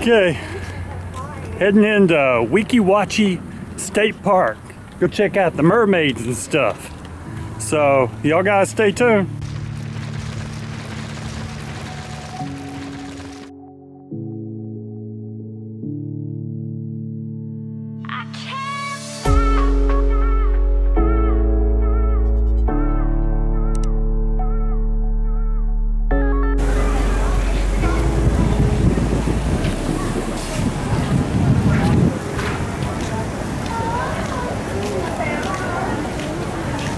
Okay, heading into Weeki Wachee State Park. Go check out the mermaids and stuff. So y'all guys stay tuned.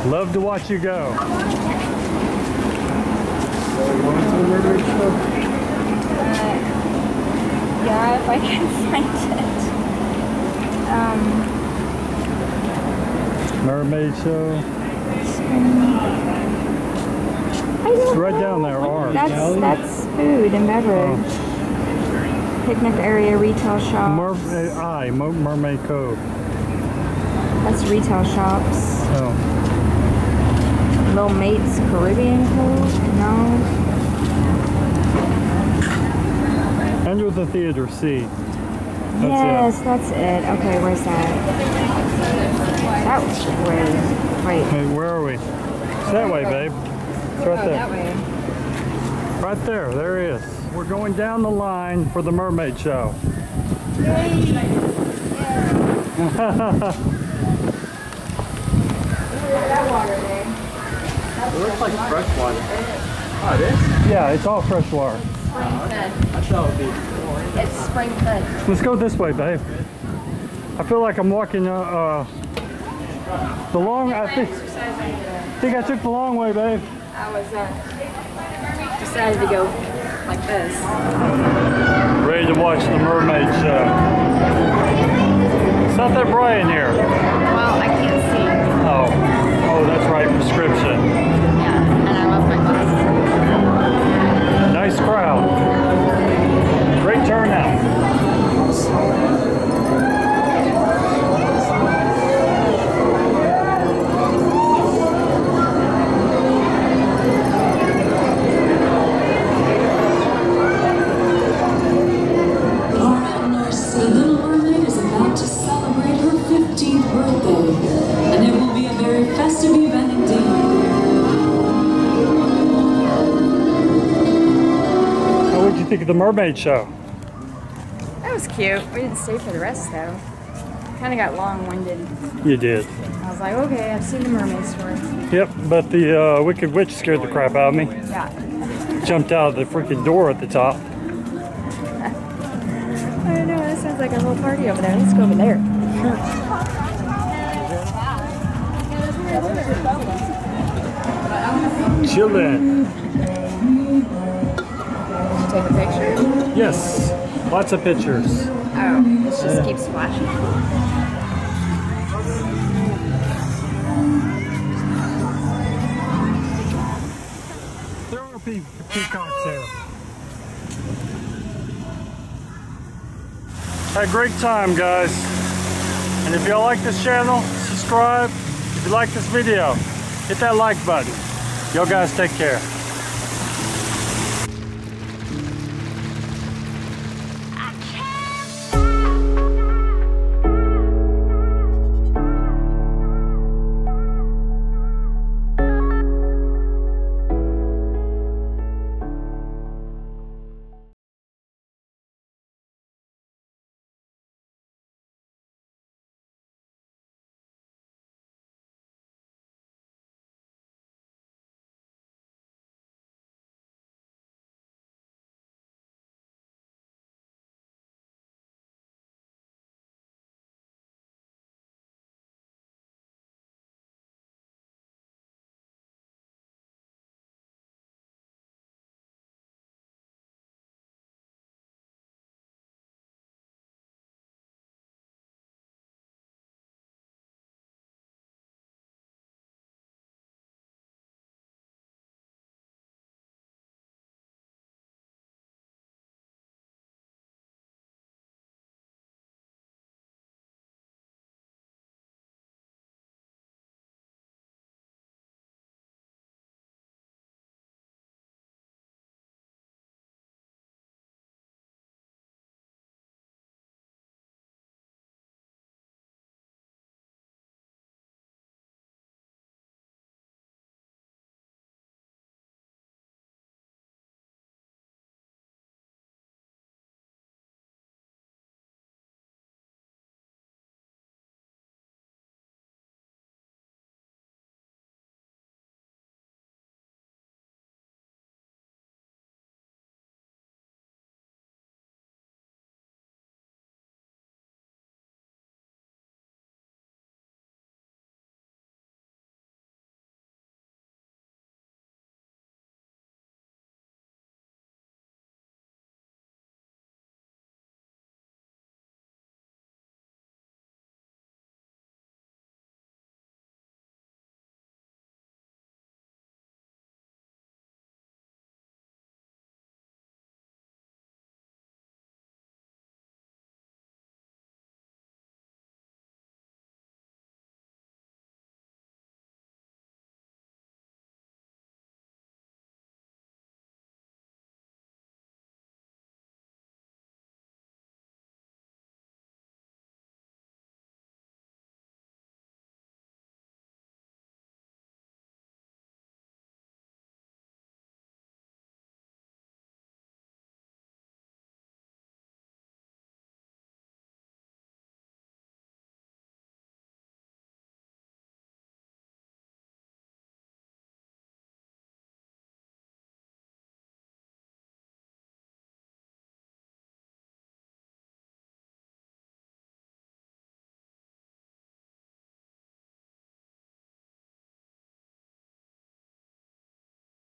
Love to watch you go. Yeah, if I can find it. Mermaid Show. It's right down there, Arm. That's food and beverage. Oh. Picnic area, retail shops. Mermaid Cove. That's retail shops. Oh. Little Mates Caribbean Cove? No. Under the theater, C. That's it. Okay, where's that? That was way. Wait. Hey, where are we? It's that way, babe. It's right there. That way. Right there. There it is. We're going down the line for the Mermaid Show. Yay! That water there. It looks like fresh water. Oh, it is? Yeah, it's all fresh water. It's spring fed. I thought it would be. It's spring fed. Let's go this way, babe. I feel like I'm walking the long. I think I took the long way, babe. I was decided to go like this. Ready to watch the Mermaid Show. It's not that bright in here. Well, I can't see. Oh, that's right, prescription. Yeah, and I left my glasses. Nice crowd. Great turnout. Think of the Mermaid Show. That was cute. We didn't stay for the rest though. Kind of got long-winded. You did. I was like, okay, I've seen the mermaid story. Yep, but the Wicked Witch scared the crap out of me. Yeah. Jumped out of the freaking door at the top. I know, that sounds like a whole party over there. Let's go over there. Chillin'. Take a picture? Yes, lots of pictures. Oh, it just keeps flashing. There are peacocks there. Had a great time, guys. And if y'all like this channel, subscribe. If you like this video, hit that like button. Y'all guys take care.